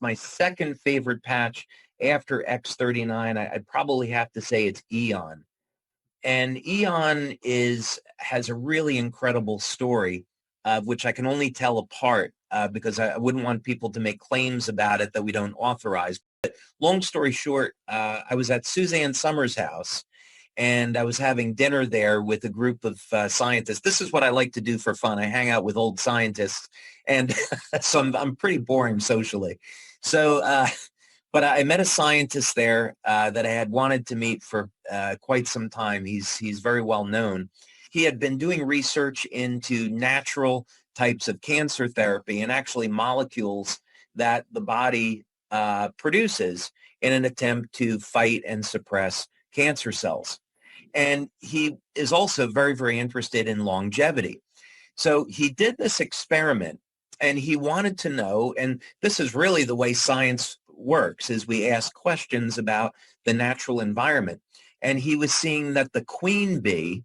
My second favorite patch after X39, I'd probably have to say it's Aeon. And Aeon has a really incredible story, which I can only tell apart because I wouldn't want people to make claims about it that we don't authorize. But long story short, I was at Suzanne Summers' house, and I was having dinner there with a group of scientists. This is what I like to do for fun. I hang out with old scientists, and so I'm pretty boring socially. So, but I met a scientist there that I had wanted to meet for quite some time. He's very well known. He had been doing research into natural types of cancer therapy and actually molecules that the body produces in an attempt to fight and suppress cancer cells. And he is also very, very interested in longevity. So he did this experiment, and he wanted to know, and this is really the way science works, is we ask questions about the natural environment. And he was seeing that the queen bee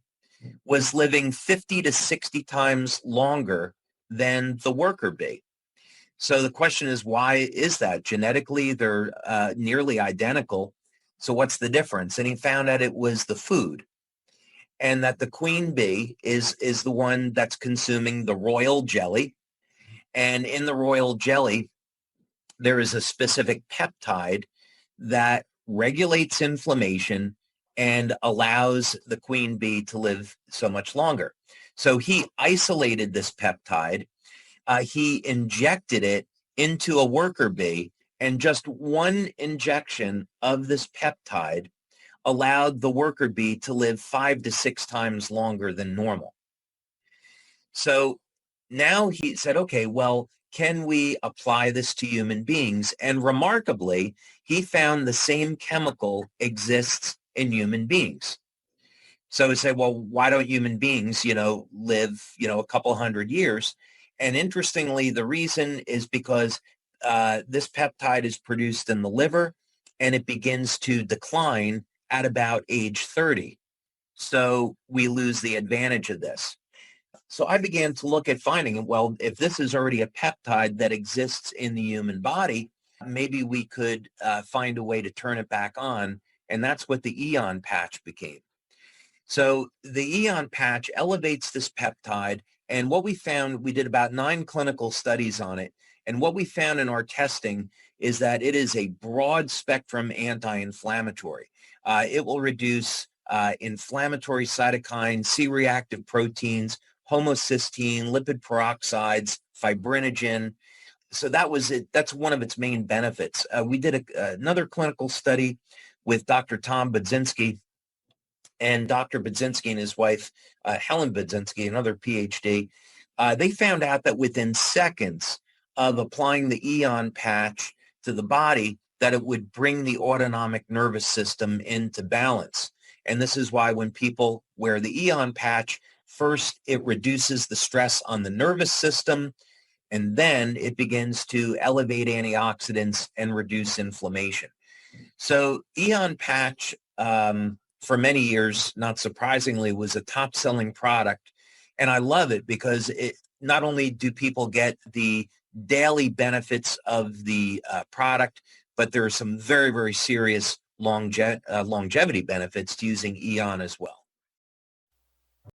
was living 50 to 60 times longer than the worker bee. So the question is, why is that? Genetically, they're nearly identical. So what's the difference? And he found out it was the food, and that the queen bee is the one that's consuming the royal jelly. And in the royal jelly, there is a specific peptide that regulates inflammation and allows the queen bee to live so much longer. So he isolated this peptide. He injected it into a worker bee, and just one injection of this peptide allowed the worker bee to live 5 to 6 times longer than normal. So now he said, okay, well, can we apply this to human beings? And remarkably, he found the same chemical exists in human beings. So he said, well, why don't human beings, live, a couple hundred years? And interestingly, the reason is because this peptide is produced in the liver, and it begins to decline at about age 30. So we lose the advantage of this. So I began to look at finding, well, if this is already a peptide that exists in the human body, maybe we could find a way to turn it back on. And that's what the Aeon patch became. So the Aeon patch elevates this peptide. And what we found, we did about 9 clinical studies on it. And what we found in our testing is that it is a broad spectrum anti-inflammatory. It will reduce inflammatory cytokines, C-reactive proteins, homocysteine, lipid peroxides, fibrinogen. So that was it. That's one of its main benefits. We did another clinical study with Dr. Tom Budzinski, and Dr. Budzinski and his wife, Helen Budzinski, another PhD. They found out that within seconds of applying the Aeon patch to the body, that it would bring the autonomic nervous system into balance. And this is why when people wear the Aeon patch, first, it reduces the stress on the nervous system, and then it begins to elevate antioxidants and reduce inflammation. So Aeon patch, for many years, not surprisingly, was a top-selling product. And I love it because it not only do people get the daily benefits of the product, but there are some very, very serious longevity benefits to using Aeon as well.